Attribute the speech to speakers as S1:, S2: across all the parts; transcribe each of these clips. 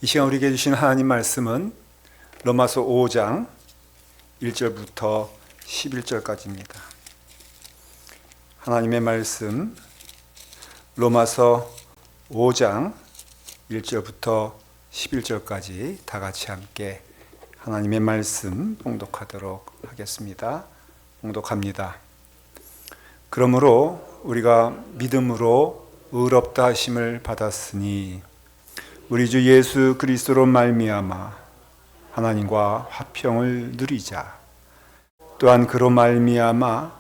S1: 이 시간 우리에게 주신 하나님 말씀은 로마서 5장 1절부터 11절까지입니다. 하나님의 말씀 로마서 5장 1절부터 11절까지 다 같이 함께 하나님의 말씀 봉독하도록 하겠습니다. 봉독합니다. 그러므로 우리가 믿음으로 의롭다 하심을 받았으니 우리 주 예수 그리스도로 말미암아 하나님과 화평을 누리자. 또한 그로 말미암아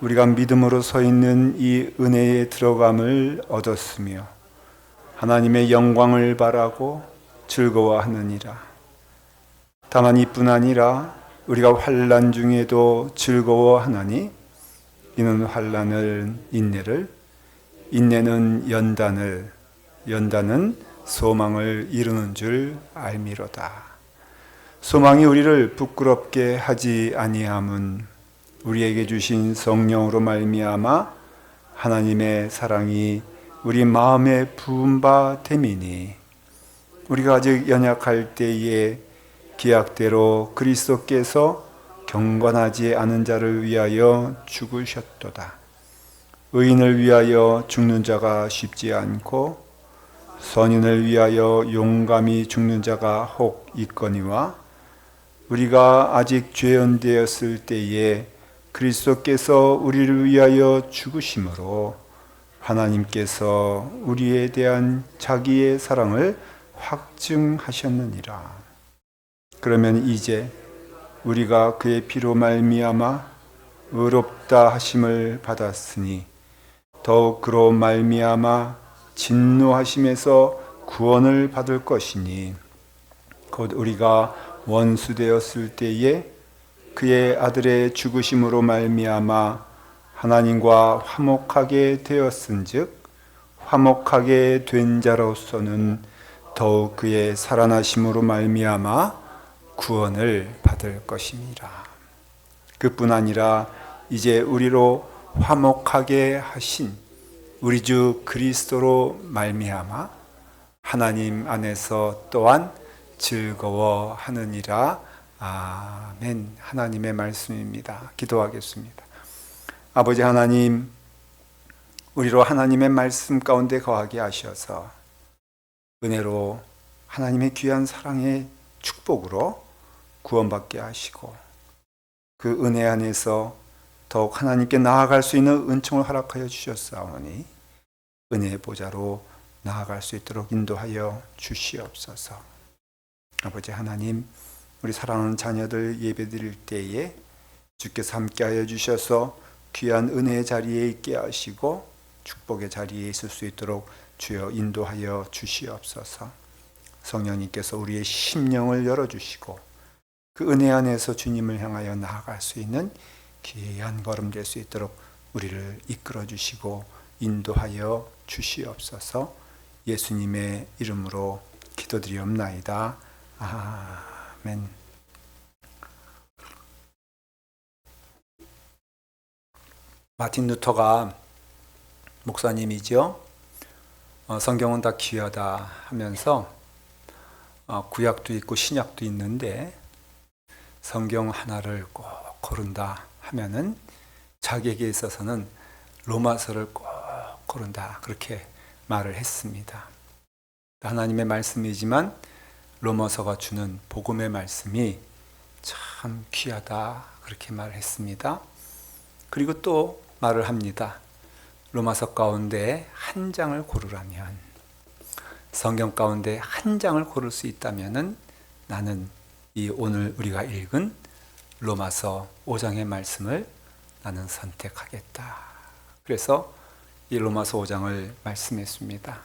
S1: 우리가 믿음으로 서 있는 이 은혜에 들어감을 얻었으며 하나님의 영광을 바라고 즐거워하느니라. 다만 이뿐 아니라 우리가 환난 중에도 즐거워하나니 이는 환난은 인내를, 인내는 연단을, 연단은 소망을 이루는 줄 알미로다. 소망이 우리를 부끄럽게 하지 아니함은 우리에게 주신 성령으로 말미암아 하나님의 사랑이 우리 마음에 부은 바 됨이니 우리가 아직 연약할 때에 기약대로 그리스도께서 경건하지 않은 자를 위하여 죽으셨도다. 의인을 위하여 죽는 자가 쉽지 않고 선인을 위하여 용감히 죽는 자가 혹 있거니와 우리가 아직 죄인되었을 때에 그리스도께서 우리를 위하여 죽으심으로 하나님께서 우리에 대한 자기의 사랑을 확증하셨느니라. 그러면 이제 우리가 그의 피로 말미암아 의롭다 하심을 받았으니 더욱 그로 말미암아 진노하심에서 구원을 받을 것이니 곧 우리가 원수 되었을 때에 그의 아들의 죽으심으로 말미암아 하나님과 화목하게 되었은즉 화목하게 된 자로서는 더욱 그의 살아나심으로 말미암아 구원을 받을 것입니다. 그뿐 아니라 이제 우리로 화목하게 하신 우리 주 그리스도로 말미암아 하나님 안에서 또한 즐거워하느니라. 아멘. 하나님의 말씀입니다. 기도하겠습니다. 아버지 하나님, 우리로 하나님의 말씀 가운데 거하게 하셔서 은혜로 하나님의 귀한 사랑의 축복으로 구원받게 하시고 그 은혜 안에서 더욱 하나님께 나아갈 수 있는 은총을 허락하여 주셨사오니 은혜의 보좌로 나아갈 수 있도록 인도하여 주시옵소서. 아버지 하나님, 우리 사랑하는 자녀들 예배드릴 때에 주께서 함께하여 주셔서 귀한 은혜의 자리에 있게 하시고 축복의 자리에 있을 수 있도록 주여 인도하여 주시옵소서. 성령님께서 우리의 심령을 열어주시고 그 은혜 안에서 주님을 향하여 나아갈 수 있는 귀한 걸음 될 수 있도록 우리를 이끌어 주시고 인도하여 주시옵소서. 예수님의 이름으로 기도드리옵나이다. 아멘. 마틴 루터가 목사님이죠. 성경은 다 귀하다 하면서 구약도 있고 신약도 있는데 성경 하나를 꼭 고른다 하면은 자기에게 있어서는 로마서를 꼭 고른다 그렇게 말을 했습니다. 하나님의 말씀이지만 로마서가 주는 복음의 말씀이 참 귀하다 그렇게 말했습니다. 그리고 또 말을 합니다. 로마서 가운데 한 장을 고르라면, 성경 가운데 한 장을 고를 수 있다면은 나는 이 오늘 우리가 읽은 로마서 5장의 말씀을 나는 선택하겠다. 그래서 이 로마서 5장을 말씀했습니다.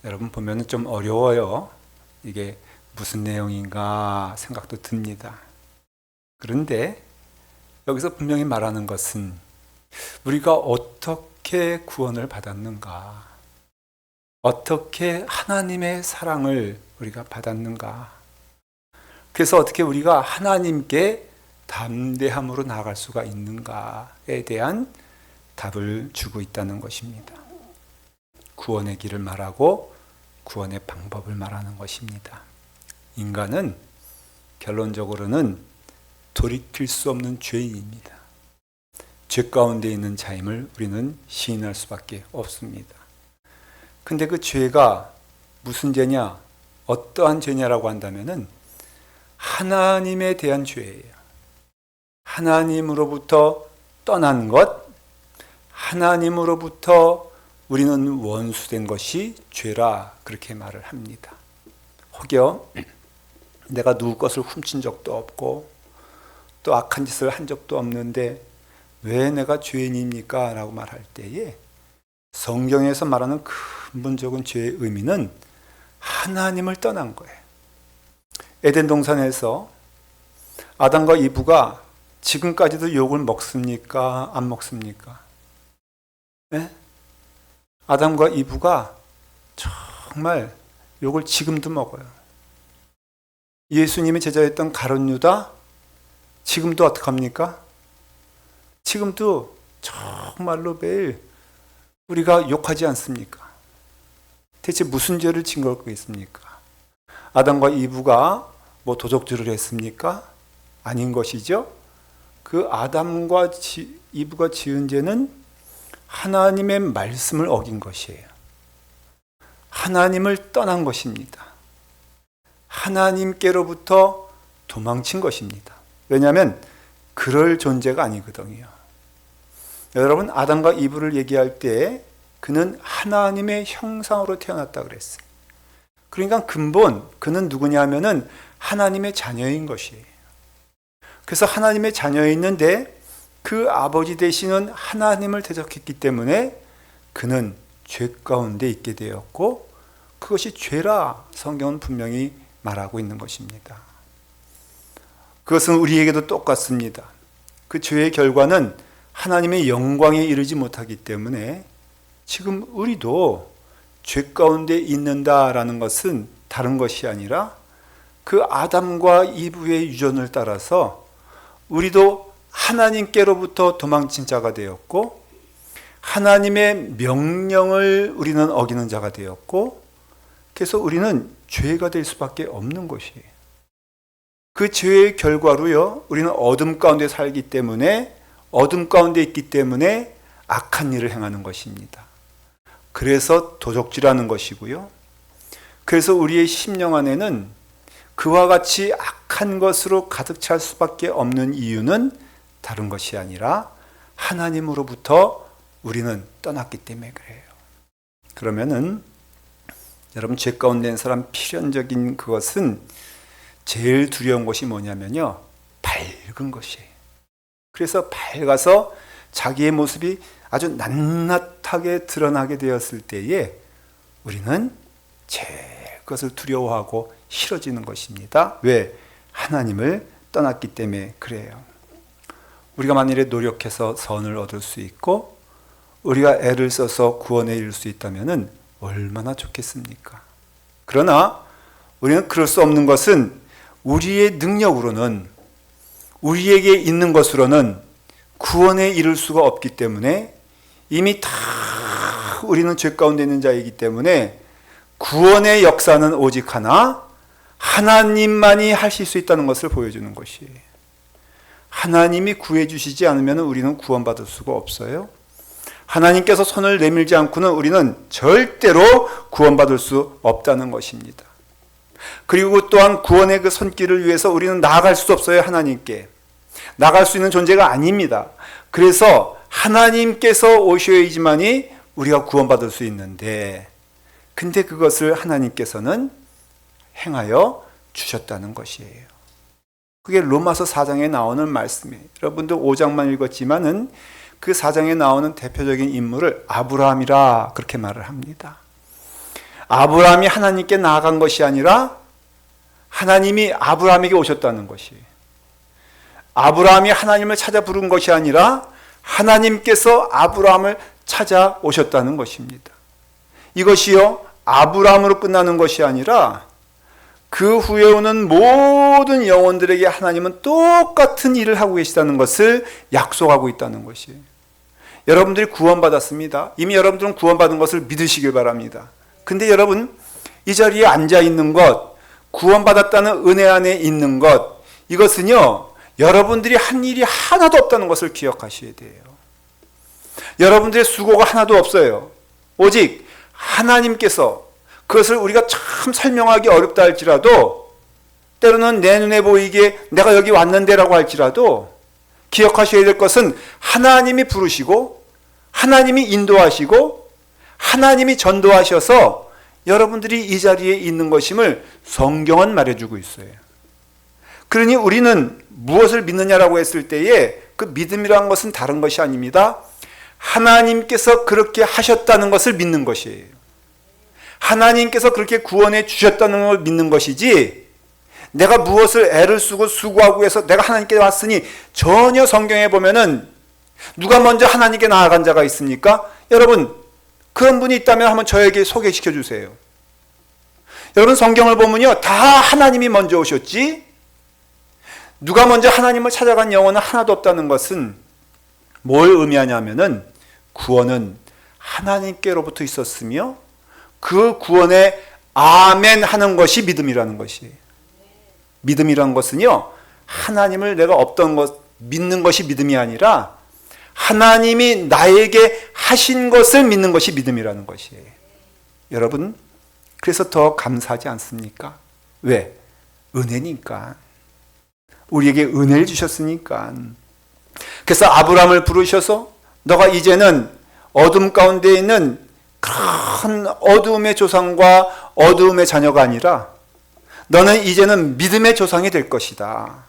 S1: 여러분 보면 좀 어려워요. 이게 무슨 내용인가 생각도 듭니다. 그런데 여기서 분명히 말하는 것은 우리가 어떻게 구원을 받았는가, 어떻게 하나님의 사랑을 우리가 받았는가, 그래서 어떻게 우리가 하나님께 담대함으로 나아갈 수가 있는가에 대한 답을 주고 있다는 것입니다. 구원의 길을 말하고 구원의 방법을 말하는 것입니다. 인간은 결론적으로는 돌이킬 수 없는 죄인입니다. 죄 가운데 있는 자임을 우리는 시인할 수밖에 없습니다. 근데 그 죄가 무슨 죄냐? 어떠한 죄냐라고 한다면은 하나님에 대한 죄예요. 하나님으로부터 떠난 것, 하나님으로부터 우리는 원수된 것이 죄라 그렇게 말을 합니다. 혹여 내가 누구 것을 훔친 적도 없고 또 악한 짓을 한 적도 없는데 왜 내가 죄인입니까? 라고 말할 때에 성경에서 말하는 근본적인 죄의 의미는 하나님을 떠난 거예요. 에덴 동산에서 아담과 이브가 지금까지도 욕을 먹습니까? 안 먹습니까? 네? 아담과 이브가 정말 욕을 지금도 먹어요. 예수님의 제자였던 가룟 유다 지금도 어떡합니까? 지금도 정말로 매일 우리가 욕하지 않습니까? 대체 무슨 죄를 진 거겠습니까? 아담과 이브가 뭐 도적질을 했습니까? 아닌 것이죠. 그 아담과 이브가 지은 죄는 하나님의 말씀을 어긴 것이에요. 하나님을 떠난 것입니다. 하나님께로부터 도망친 것입니다. 왜냐하면 그럴 존재가 아니거든요. 여러분, 아담과 이브를 얘기할 때 그는 하나님의 형상으로 태어났다 그랬어요. 그러니까 근본 그는 누구냐 하면은 하나님의 자녀인 것이에요. 그래서 하나님의 자녀였는데 그 아버지 되시는 하나님을 대적했기 때문에 그는 죄 가운데 있게 되었고 그것이 죄라 성경은 분명히 말하고 있는 것입니다. 그것은 우리에게도 똑같습니다. 그 죄의 결과는 하나님의 영광에 이르지 못하기 때문에 지금 우리도 죄 가운데 있는다라는 것은 다른 것이 아니라 그 아담과 이브의 유전을 따라서 우리도 하나님께로부터 도망친 자가 되었고 하나님의 명령을 우리는 어기는 자가 되었고 그래서 우리는 죄가 될 수밖에 없는 것이에요. 그 죄의 결과로요 우리는 어둠 가운데 살기 때문에 어둠 가운데 있기 때문에 악한 일을 행하는 것입니다. 그래서 도적질하는 것이고요. 그래서 우리의 심령 안에는 그와 같이 악한 것으로 가득 찰 수밖에 없는 이유는 다른 것이 아니라 하나님으로부터 우리는 떠났기 때문에 그래요. 그러면은 여러분 죄 가운데 있는 사람 필연적인 그것은 제일 두려운 것이 뭐냐면요. 밝은 것이에요. 그래서 밝아서 자기의 모습이 아주 낱낱하게 드러나게 되었을 때에 우리는 그것을 두려워하고 싫어지는 것입니다. 왜? 하나님을 떠났기 때문에 그래요. 우리가 만일에 노력해서 선을 얻을 수 있고 우리가 애를 써서 구원에 이를 수 있다면 얼마나 좋겠습니까? 그러나 우리는 그럴 수 없는 것은 우리의 능력으로는 우리에게 있는 것으로는 구원에 이를 수가 없기 때문에 이미 다 우리는 죄 가운데 있는 자이기 때문에 구원의 역사는 오직 하나 하나님만이 하실 수 있다는 것을 보여주는 것이에요. 하나님이 구해주시지 않으면 우리는 구원받을 수가 없어요. 하나님께서 손을 내밀지 않고는 우리는 절대로 구원받을 수 없다는 것입니다. 그리고 또한 구원의 그 손길을 위해서 우리는 나아갈 수 없어요. 하나님께 나갈 수 있는 존재가 아닙니다. 그래서 하나님께서 오셔야지만이 우리가 구원받을 수 있는데 근데 그것을 하나님께서는 행하여 주셨다는 것이에요. 그게 로마서 4장에 나오는 말씀이에요. 여러분들 5장만 읽었지만은 그 4장에 나오는 대표적인 인물을 아브라함이라 그렇게 말을 합니다. 아브라함이 하나님께 나아간 것이 아니라 하나님이 아브라함에게 오셨다는 것이에요. 아브라함이 하나님을 찾아 부른 것이 아니라 하나님께서 아브라함을 찾아오셨다는 것입니다. 이것이요 아브라함으로 끝나는 것이 아니라 그 후에 오는 모든 영혼들에게 하나님은 똑같은 일을 하고 계시다는 것을 약속하고 있다는 것이에요. 여러분들이 구원받았습니다. 이미 여러분들은 구원받은 것을 믿으시길 바랍니다. 근데 여러분 이 자리에 앉아 있는 것, 구원받았다는 은혜 안에 있는 것, 이것은요, 여러분들이 한 일이 하나도 없다는 것을 기억하셔야 돼요. 여러분들의 수고가 하나도 없어요. 오직 하나님께서, 그것을 우리가 참 설명하기 어렵다 할지라도, 때로는 내 눈에 보이게 내가 여기 왔는데라고 할지라도 기억하셔야 될 것은 하나님이 부르시고 하나님이 인도하시고 하나님이 전도하셔서 여러분들이 이 자리에 있는 것임을 성경은 말해주고 있어요. 그러니 우리는 무엇을 믿느냐라고 했을 때에 그 믿음이라는 것은 다른 것이 아닙니다. 하나님께서 그렇게 하셨다는 것을 믿는 것이에요. 하나님께서 그렇게 구원해 주셨다는 걸 믿는 것이지, 내가 무엇을 애를 쓰고 수고하고 해서 내가 하나님께 왔으니, 전혀 성경에 보면은 누가 먼저 하나님께 나아간 자가 있습니까? 여러분, 그런 분이 있다면 한번 저에게 소개시켜 주세요. 여러분, 성경을 보면요, 다 하나님이 먼저 오셨지, 누가 먼저 하나님을 찾아간 영혼은 하나도 없다는 것은 뭘 의미하냐면은, 구원은 하나님께로부터 있었으며 그 구원에 아멘 하는 것이 믿음이라는 것이에요. 믿음이라는 것은요, 하나님을 내가 없던 것 믿는 것이 믿음이 아니라 하나님이 나에게 하신 것을 믿는 것이 믿음이라는 것이에요. 여러분, 그래서 더 감사하지 않습니까? 왜? 은혜니까. 우리에게 은혜를 주셨으니까. 그래서 아브라함을 부르셔서 너가 이제는 어둠 가운데 있는 큰 어두움의 조상과 어두움의 자녀가 아니라 너는 이제는 믿음의 조상이 될 것이다.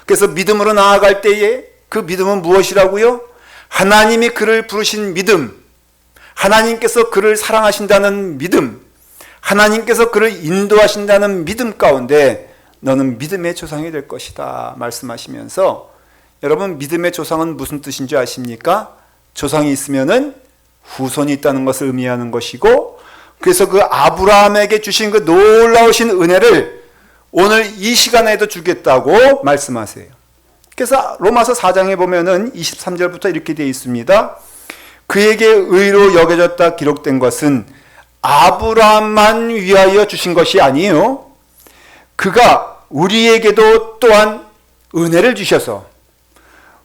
S1: 그래서 믿음으로 나아갈 때에 그 믿음은 무엇이라고요? 하나님이 그를 부르신 믿음, 하나님께서 그를 사랑하신다는 믿음, 하나님께서 그를 인도하신다는 믿음 가운데 너는 믿음의 조상이 될 것이다 말씀하시면서, 여러분, 믿음의 조상은 무슨 뜻인지 아십니까? 조상이 있으면은 후손이 있다는 것을 의미하는 것이고, 그래서 그 아브라함에게 주신 그 놀라우신 은혜를 오늘 이 시간에도 주겠다고 말씀하세요. 그래서 로마서 4장에 보면은 23절부터 이렇게 되어 있습니다. 그에게 의로 여겨졌다 기록된 것은 아브라함만 위하여 주신 것이 아니에요. 그가 우리에게도 또한 은혜를 주셔서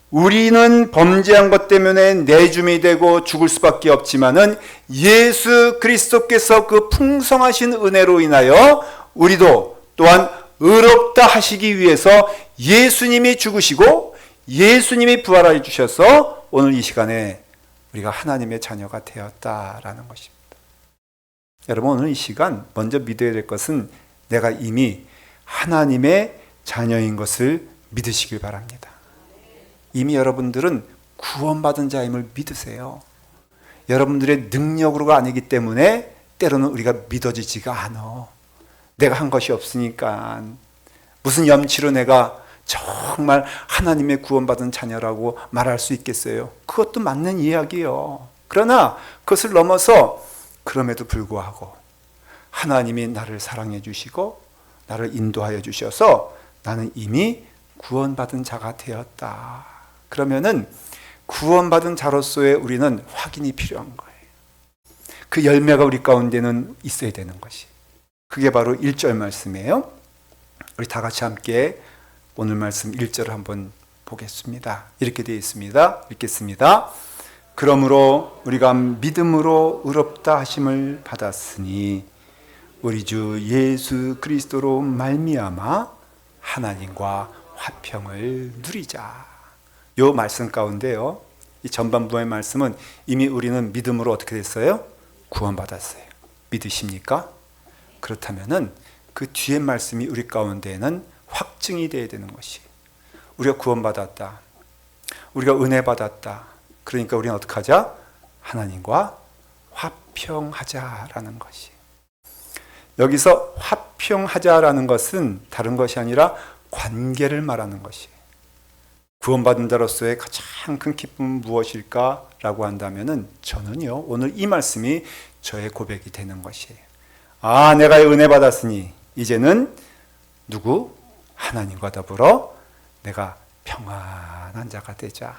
S1: 우리는 범죄한 것 때문에 내줌이 되고 죽을 수밖에 없지만은 예수 그리스도께서 그 풍성하신 은혜로 인하여 우리도 또한 의롭다 하시기 위해서 예수님이 죽으시고 예수님이 부활해 주셔서 오늘 이 시간에 우리가 하나님의 자녀가 되었다라는 것입니다. 여러분, 오늘 이 시간 먼저 믿어야 될 것은 내가 이미 하나님의 자녀인 것을 믿으시길 바랍니다. 이미 여러분들은 구원받은 자임을 믿으세요. 여러분들의 능력으로가 아니기 때문에 때로는 우리가 믿어지지가 않아. 내가 한 것이 없으니까. 무슨 염치로 내가 정말 하나님의 구원받은 자녀라고 말할 수 있겠어요? 그것도 맞는 이야기예요. 그러나 그것을 넘어서 그럼에도 불구하고 하나님이 나를 사랑해 주시고 나를 인도하여 주셔서 나는 이미 구원받은 자가 되었다. 그러면은 구원받은 자로서의 우리는 확인이 필요한 거예요. 그 열매가 우리 가운데는 있어야 되는 것이. 그게 바로 1절 말씀이에요. 우리 다 같이 함께 오늘 말씀 1절을 한번 보겠습니다. 이렇게 되어 있습니다. 읽겠습니다. 그러므로 우리가 믿음으로 의롭다 하심을 받았으니 우리 주 예수 그리스도로 말미암아 하나님과 화평을 누리자. 요 말씀 가운데요, 이 전반부의 말씀은 이미 우리는 믿음으로 어떻게 됐어요? 구원받았어요. 믿으십니까? 그렇다면은 그 뒤에 말씀이 우리 가운데에는 확증이 되어야 되는 것이, 우리가 구원받았다, 우리가 은혜 받았다, 그러니까 우리는 어떻게 하자? 하나님과 화평하자라는 것이. 여기서 화평하자라는 것은 다른 것이 아니라 관계를 말하는 것이에요. 구원받은 자로서의 가장 큰 기쁨은 무엇일까라고 한다면은 저는요, 오늘 이 말씀이 저의 고백이 되는 것이에요. 아, 내가 은혜 받았으니 이제는 누구? 하나님과 더불어 내가 평안한 자가 되자.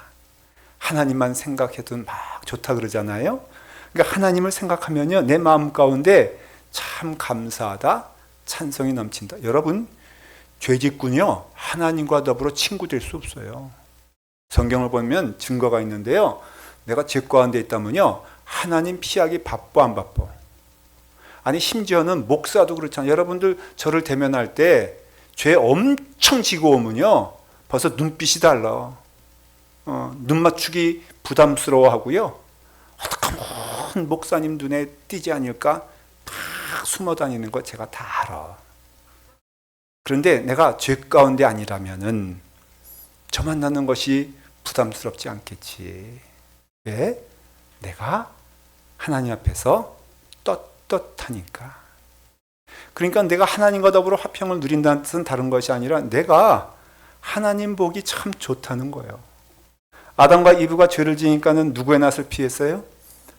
S1: 하나님만 생각해도 막 좋다 그러잖아요. 그러니까 하나님을 생각하면요, 내 마음 가운데 참 감사하다, 찬송이 넘친다. 여러분, 죄짓군요, 하나님과 더불어 친구 될 수 없어요. 성경을 보면 증거가 있는데요, 내가 죄 가운데 있다면요, 하나님 피하기 바빠 안 바빠? 아니, 심지어는 목사도 그렇잖아요. 여러분들 저를 대면할 때 죄 엄청 지고 오면요, 벌써 눈빛이 달라. 눈 맞추기 부담스러워하고요, 어떡하면 목사님 눈에 띄지 않을까 다 숨어 다니는 거 제가 다 알아. 그런데 내가 죄 가운데 아니라면은 저 만나는 것이 부담스럽지 않겠지. 왜? 내가 하나님 앞에서 떳떳하니까. 그러니까 내가 하나님과 더불어 화평을 누린다는 뜻은 다른 것이 아니라 내가 하나님 보기 참 좋다는 거예요. 아담과 이브가 죄를 지니까는 누구의 낯을 피했어요?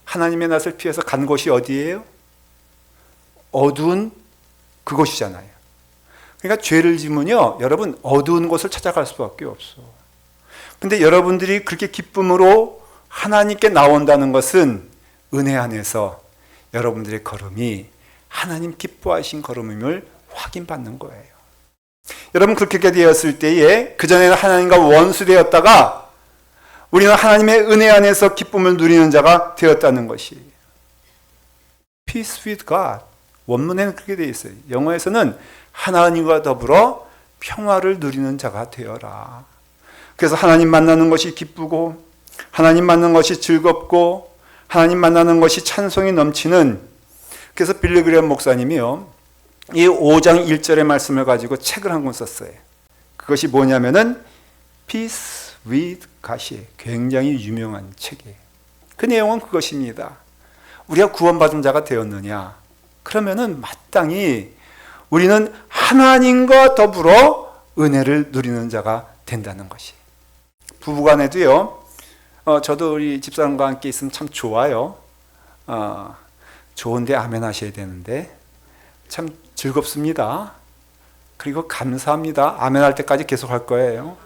S1: 하나님의 낯을 피해서 간 곳이 어디예요? 어두운 그곳이잖아요. 그러니까 죄를 지면요, 여러분, 어두운 곳을 찾아갈 수밖에 없어. 근데 여러분들이 그렇게 기쁨으로 하나님께 나온다는 것은 은혜 안에서 여러분들의 걸음이 하나님 기뻐하신 걸음임을 확인받는 거예요. 여러분, 그렇게 되었을 때에 그전에는 하나님과 원수되었다가 우리는 하나님의 은혜 안에서 기쁨을 누리는 자가 되었다는 것이 Peace with God. 원문에는 그렇게 되어 있어요. 영어에서는 하나님과 더불어 평화를 누리는 자가 되어라. 그래서 하나님 만나는 것이 기쁘고 하나님 만나는 것이 즐겁고 하나님 만나는 것이 찬송이 넘치는, 그래서 빌리 그레엄 목사님이요, 이 5장 1절의 말씀을 가지고 책을 한 권 썼어요. 그것이 뭐냐면은 Peace with God이 굉장히 유명한 책이에요. 그 내용은 그것입니다. 우리가 구원받은 자가 되었느냐? 그러면은 마땅히 우리는 하나님과 더불어 은혜를 누리는 자가 된다는 것이. 부부간에도요, 저도 우리 집사람과 함께 있으면 참 좋아요. 좋은데 아멘 하셔야 되는데 참 즐겁습니다. 그리고 감사합니다. 아멘 할 때까지 계속 할 거예요.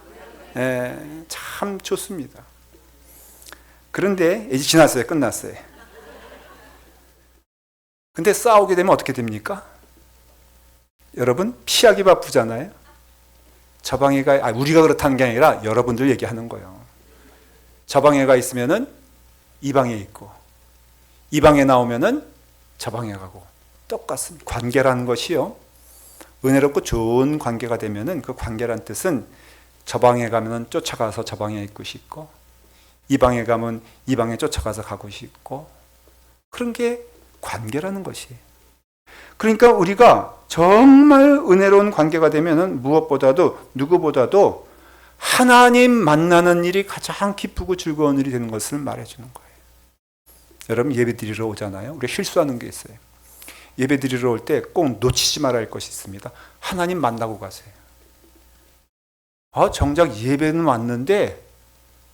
S1: 참 좋습니다. 그런데 이제 지났어요. 끝났어요. 근데 싸우게 되면 어떻게 됩니까? 여러분, 피하기 바쁘잖아요. 저 방에가, 우리가 그렇다는 게 아니라 여러분들 얘기하는 거예요. 저 방에가 있으면은 이 방에 있고, 이 방에 나오면은 저 방에 가고, 똑같습니다. 관계라는 것이요, 은혜롭고 좋은 관계가 되면은 그 관계란 뜻은 저 방에 가면은 쫓아가서 저 방에 있고 싶고, 이 방에 가면 이 방에 쫓아가서 가고 싶고, 그런 게 관계라는 것이. 그러니까 우리가 정말 은혜로운 관계가 되면은 무엇보다도 누구보다도 하나님 만나는 일이 가장 기쁘고 즐거운 일이 되는 것을 말해주는 거예요. 여러분, 예배 드리러 오잖아요. 우리가 실수하는 게 있어요. 예배 드리러 올 때 꼭 놓치지 말아야 할 것이 있습니다. 하나님 만나고 가세요. 정작 예배는 왔는데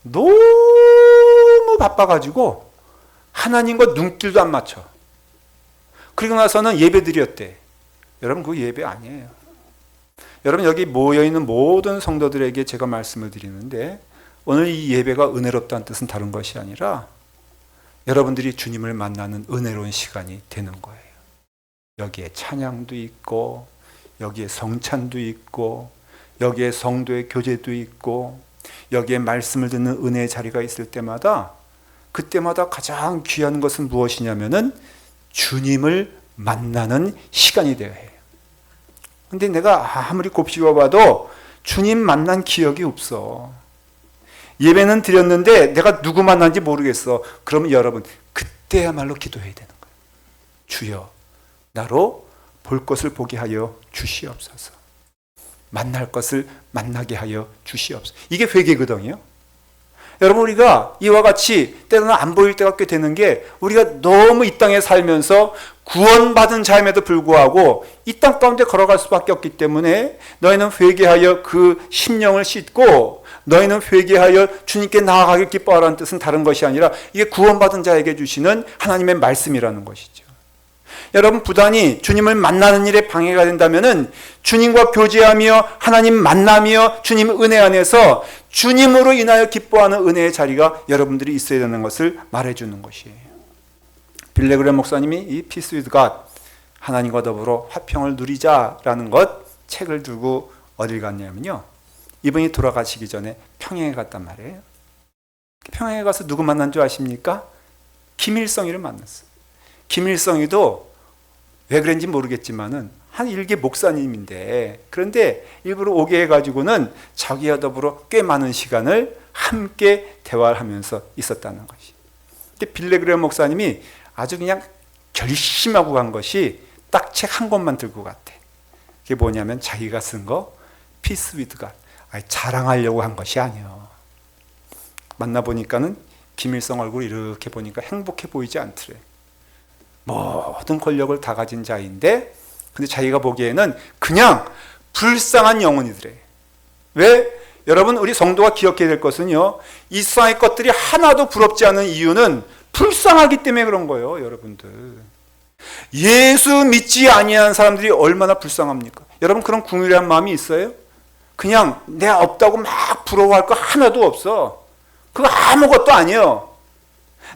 S1: 너무 바빠가지고 하나님과 눈길도 안 맞춰. 그리고 나서는 예배 드렸대. 여러분, 그거 예배 아니에요. 여러분, 여기 모여있는 모든 성도들에게 제가 말씀을 드리는데, 오늘 이 예배가 은혜롭다는 뜻은 다른 것이 아니라 여러분들이 주님을 만나는 은혜로운 시간이 되는 거예요. 여기에 찬양도 있고, 여기에 성찬도 있고, 여기에 성도의 교제도 있고, 여기에 말씀을 듣는 은혜의 자리가 있을 때마다, 그때마다 가장 귀한 것은 무엇이냐면은 주님을 만나는 시간이 되어야 해요. 근데 내가 아무리 곱씹어봐도 주님 만난 기억이 없어. 예배는 드렸는데 내가 누구 만난지 모르겠어. 그러면 여러분, 그때야말로 기도해야 되는 거예요. 주여, 나로 볼 것을 보게 하여 주시옵소서. 만날 것을 만나게 하여 주시옵소서. 이게 회개거든요. 여러분, 우리가 이와 같이 때로는 안 보일 때가 꽤 되는 게, 우리가 너무 이 땅에 살면서 구원받은 자임에도 불구하고 이 땅 가운데 걸어갈 수밖에 없기 때문에, 너희는 회개하여 그 심령을 씻고 너희는 회개하여 주님께 나아가길 기뻐하라는 뜻은 다른 것이 아니라 이게 구원받은 자에게 주시는 하나님의 말씀이라는 것이죠. 여러분, 부단히 주님을 만나는 일에 방해가 된다면은 주님과 교제하며 하나님 만나며 주님 은혜 안에서 주님으로 인하여 기뻐하는 은혜의 자리가 여러분들이 있어야 되는 것을 말해주는 것이에요. 빌리 그레엄 목사님이 이 Peace with God, 하나님과 더불어 화평을 누리자라는 것 책을 들고 어딜 갔냐면요, 이분이 돌아가시기 전에 평양에 갔단 말이에요. 평양에 가서 누구 만난 줄 아십니까? 김일성이를 만났어요. 김일성이도 왜 그런지 모르겠지만은 한 일개 목사님인데, 그런데 일부러 오게 해가지고는 자기와 더불어 꽤 많은 시간을 함께 대화를 하면서 있었다는 것이. 근데 빌레그레 목사님이 아주 그냥 결심하고 간 것이 딱 책 한 권만 들고 갔대. 그게 뭐냐면 자기가 쓴 거 Peace with God. 자랑하려고 한 것이 아니에요. 만나보니까는 김일성 얼굴 이렇게 보니까 행복해 보이지 않더래. 모든 권력을 다 가진 자인데, 근데 자기가 보기에는 그냥 불쌍한 영혼이더래. 왜? 여러분, 우리 성도가 기억해야 될 것은요, 이 세상의 것들이 하나도 부럽지 않은 이유는 불쌍하기 때문에 그런 거예요. 여러분들, 예수 믿지 아니한 사람들이 얼마나 불쌍합니까? 여러분, 그런 궁일한 마음이 있어요? 그냥 내가 없다고 막 부러워할 거 하나도 없어. 그거 아무것도 아니에요.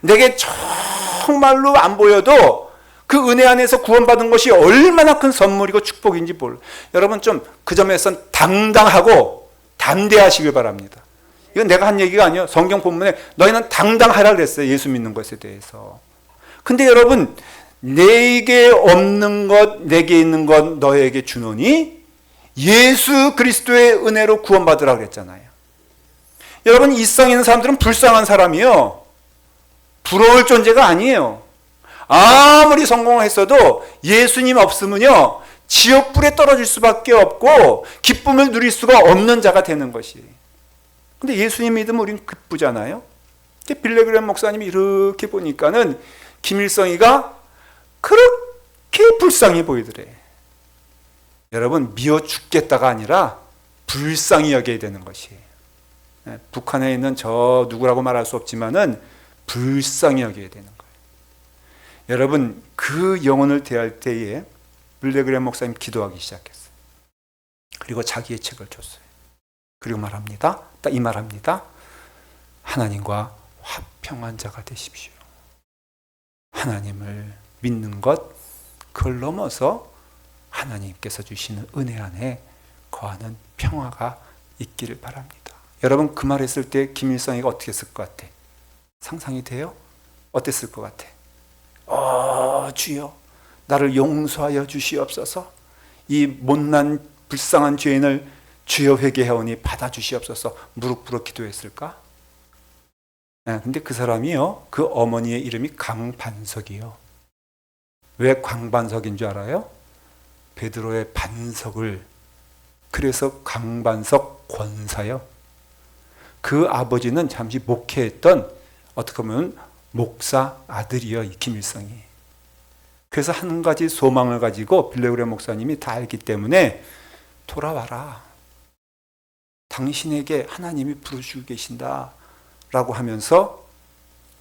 S1: 내게 정말로 안 보여도 그 은혜 안에서 구원받은 것이 얼마나 큰 선물이고 축복인지 몰라. 여러분, 좀 그 점에선 당당하고 담대하시길 바랍니다. 이건 내가 한 얘기가 아니에요. 성경 본문에 너희는 당당하라 그랬어요. 예수 믿는 것에 대해서. 근데 여러분, 내게 없는 것 내게 있는 것 너에게 주노니 예수 그리스도의 은혜로 구원받으라 그랬잖아요. 여러분, 이 세상에 있는 사람들은 불쌍한 사람이요, 부러울 존재가 아니에요. 아무리 성공했어도 예수님 없으면요, 지옥불에 떨어질 수밖에 없고 기쁨을 누릴 수가 없는 자가 되는 것이. 근데 예수님 믿으면 우린 기쁘잖아요. 근데 빌레그램 목사님이 이렇게 보니까는 김일성이가 그렇게 불쌍해 보이더래. 여러분, 미워 죽겠다가 아니라 불쌍히 여겨야 되는 것이에요. 북한에 있는 저 누구라고 말할 수 없지만은 불쌍히 여겨야 되는 거예요. 여러분, 그 영혼을 대할 때에 빌레그램 목사님 기도하기 시작했어요. 그리고 자기의 책을 줬어요. 그리고 말합니다. 딱 이 말합니다. 하나님과 화평한 자가 되십시오. 하나님을 믿는 것, 그걸 넘어서 하나님께서 주시는 은혜 안에 거하는 평화가 있기를 바랍니다. 여러분, 그 말했을 때 김일성이가 어떻게 했을 것 같아? 상상이 돼요? 어땠을 것 같아? 주여, 나를 용서하여 주시옵소서. 이 못난 불쌍한 죄인을 주여 회개하오니 받아주시옵소서. 무릎 꿇어 기도했을까? 근데 그 사람이요, 그 어머니의 이름이 강반석이요. 왜 강반석인 줄 알아요? 베드로의 반석을, 그래서 강반석 권사요. 그 아버지는 잠시 목회했던, 어떻게 보면 목사 아들이요, 이 김일성이. 그래서 한 가지 소망을 가지고 빌레그레 목사님이 다 알기 때문에 돌아와라. 당신에게 하나님이 부르시고 계신다 라고 하면서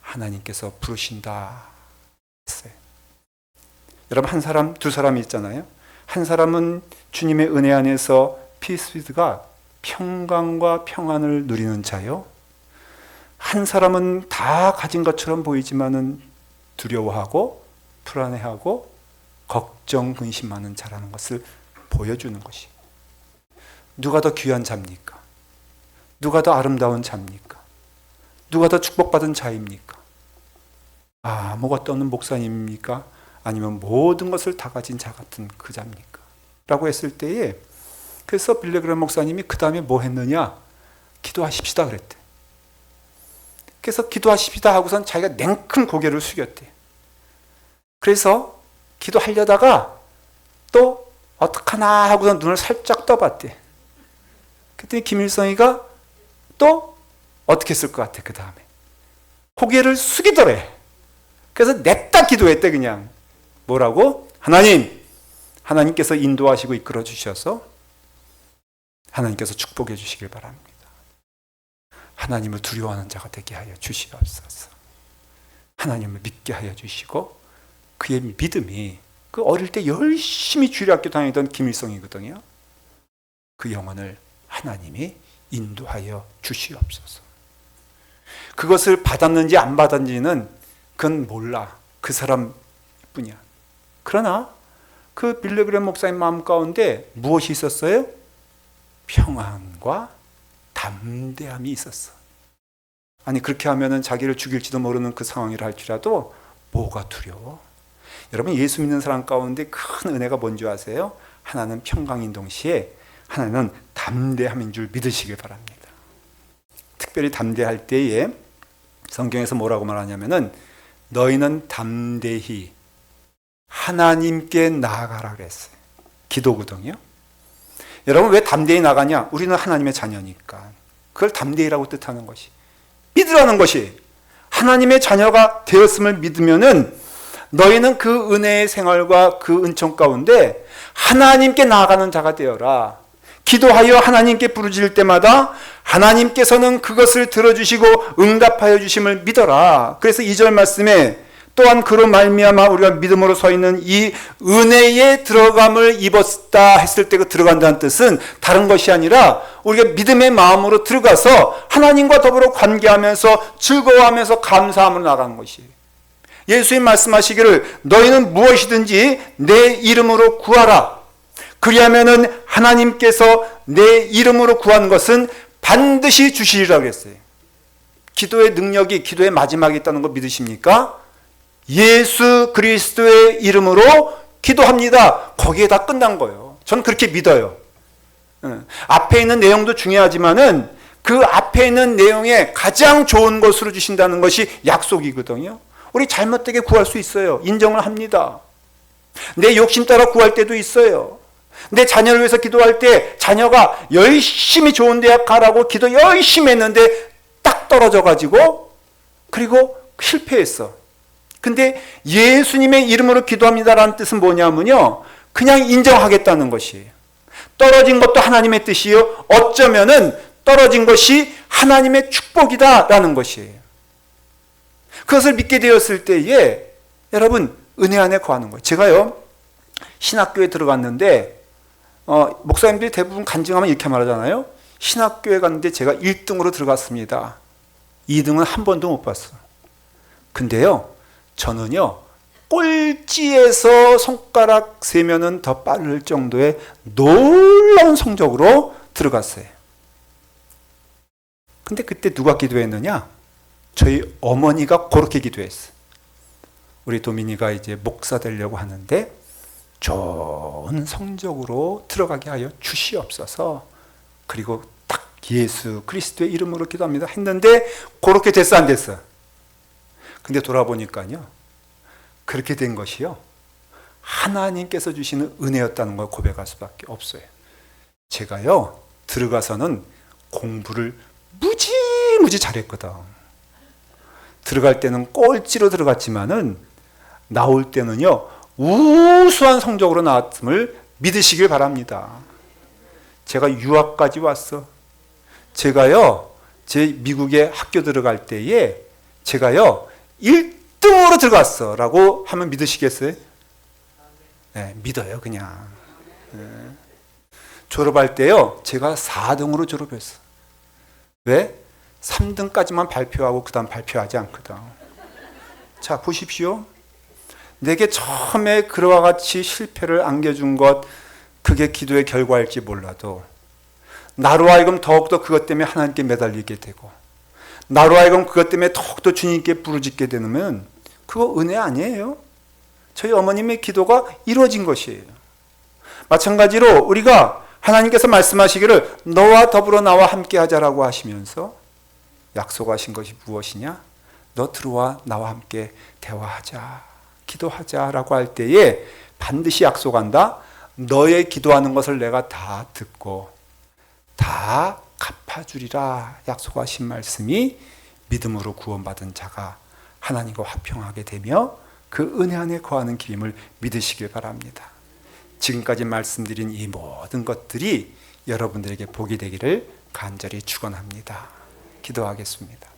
S1: 하나님께서 부르신다 했어요. 여러분, 한 사람, 두 사람이 있잖아요. 한 사람은 주님의 은혜 안에서 Peace with God, 평강과 평안을 누리는 자요. 한 사람은 다 가진 것처럼 보이지만은 두려워하고 불안해하고 걱정, 근심하는 자라는 것을 보여주는 것이. 누가 더 귀한 자입니까? 누가 더 아름다운 자입니까? 누가 더 축복받은 자입니까? 아무것도 없는 목사님입니까? 아니면 모든 것을 다 가진 자 같은 그 자입니까? 라고 했을 때에, 그래서 빌레그램 목사님이 그 다음에 뭐 했느냐? 기도하십시다 그랬대. 그래서 기도하십시다 하고선 자기가 냉큼 고개를 숙였대. 그래서 기도하려다가 또 어떡하나 하고선 눈을 살짝 떠봤대. 그랬더니 김일성이가 또 어떻게 했을 것 같아? 그 다음에 고개를 숙이더래. 그래서 냅다 기도했대. 그냥 뭐라고? 하나님께서 인도하시고 이끌어 주셔서 하나님께서 축복해 주시길 바랍니다. 하나님을 두려워하는 자가 되게 하여 주시옵소서. 하나님을 믿게 하여 주시고, 그의 믿음이 그 어릴 때 열심히 주일학교 다니던 김일성이거든요. 그 영혼을 하나님이 인도하여 주시옵소서. 그것을 받았는지 안 받았는지는 그건 몰라. 그 사람 뿐이야. 그러나 그 빌리그램 목사님 마음 가운데 무엇이 있었어요? 평안과 담대함이 있었어. 아니 그렇게 하면은 자기를 죽일지도 모르는 그 상황이라 할지라도 뭐가 두려워? 여러분 예수 믿는 사람 가운데 큰 은혜가 뭔지 아세요? 하나는 평강인 동시에 하나는 담대함인 줄 믿으시길 바랍니다. 특별히 담대할 때에 성경에서 뭐라고 말하냐면은 너희는 담대히 하나님께 나아가라 그랬어요. 기도거든요. 여러분 왜 담대히 나가냐? 우리는 하나님의 자녀니까. 그걸 담대히라고 뜻하는 것이 믿으라는 것이 하나님의 자녀가 되었음을 믿으면은 너희는 그 은혜의 생활과 그 은총 가운데 하나님께 나아가는 자가 되어라. 기도하여 하나님께 부르짖을 때마다 하나님께서는 그것을 들어주시고 응답하여 주심을 믿어라. 그래서 2절 말씀에 또한 그로 말미암아 우리가 믿음으로 서 있는 이 은혜에 들어감을 입었다 했을 때 그 들어간다는 뜻은 다른 것이 아니라 우리가 믿음의 마음으로 들어가서 하나님과 더불어 관계하면서 즐거워하면서 감사함으로 나가는 것이에요. 예수님 말씀하시기를 너희는 무엇이든지 내 이름으로 구하라. 그리하면은 하나님께서 내 이름으로 구한 것은 반드시 주시리라 그랬어요. 기도의 능력이 기도의 마지막에 있다는 거 믿으십니까? 예수 그리스도의 이름으로 기도합니다. 거기에 다 끝난 거예요. 저는 그렇게 믿어요. 앞에 있는 내용도 중요하지만은 그 앞에 있는 내용에 가장 좋은 것으로 주신다는 것이 약속이거든요. 우리 잘못되게 구할 수 있어요. 인정을 합니다. 내 욕심 따라 구할 때도 있어요. 내 자녀를 위해서 기도할 때 자녀가 열심히 좋은 대학 가라고 기도 열심히 했는데 딱 떨어져가지고 그리고 실패했어. 근데 예수님의 이름으로 기도합니다라는 뜻은 뭐냐면요. 그냥 인정하겠다는 것이에요. 떨어진 것도 하나님의 뜻이요. 어쩌면은 떨어진 것이 하나님의 축복이다라는 것이에요. 그것을 믿게 되었을 때에 여러분 은혜 안에 거하는 거예요. 제가요 신학교에 들어갔는데 목사님들이 대부분 간증하면 이렇게 말하잖아요. 신학교에 갔는데 제가 1등으로 들어갔습니다. 2등은 한 번도 못 봤어요. 근데요 저는요 꼴찌에서 손가락 세면은 더 빠를 정도의 놀라운 성적으로 들어갔어요. 근데 그때 누가 기도했느냐? 저희 어머니가 그렇게 기도했어요. 우리 도민이가 이제 목사 되려고 하는데 좋은 성적으로 들어가게 하여 주시옵소서. 그리고 딱 예수 그리스도의 이름으로 기도합니다 했는데 그렇게 됐어 안 됐어? 근데 돌아보니까요 그렇게 된 것이요 하나님께서 주시는 은혜였다는 걸 고백할 수밖에 없어요. 제가요 들어가서는 공부를 무지무지 잘했거든. 들어갈 때는 꼴찌로 들어갔지만은 나올 때는요 우수한 성적으로 나왔음을 믿으시길 바랍니다. 제가 유학까지 왔어. 제가요 제 미국에 학교 들어갈 때에 제가요 1등으로 들어갔어 라고 하면 믿으시겠어요? 네, 믿어요 그냥. 네. 졸업할 때요 제가 4등으로 졸업했어. 왜? 3등까지만 발표하고 그 다음 발표하지 않거든. 자 보십시오. 내게 처음에 그와 같이 실패를 안겨준 것 그게 기도의 결과일지 몰라도 나로 하여금 더욱더 그것 때문에 하나님께 매달리게 되고 나로 하여금 그것 때문에 더욱더 주님께 부르짖게 되면 그거 은혜 아니에요? 저희 어머님의 기도가 이루어진 것이에요. 마찬가지로 우리가 하나님께서 말씀하시기를 너와 더불어 나와 함께 하자라고 하시면서 약속하신 것이 무엇이냐? 너 들어와 나와 함께 대화하자 기도하자라고 할 때에 반드시 약속한다. 너의 기도하는 것을 내가 다 듣고 다 갚아주리라 약속하신 말씀이 믿음으로 구원받은 자가 하나님과 화평하게 되며 그 은혜 안에 거하는 길임을 믿으시길 바랍니다. 지금까지 말씀드린 이 모든 것들이 여러분들에게 복이 되기를 간절히 축원합니다. 기도하겠습니다.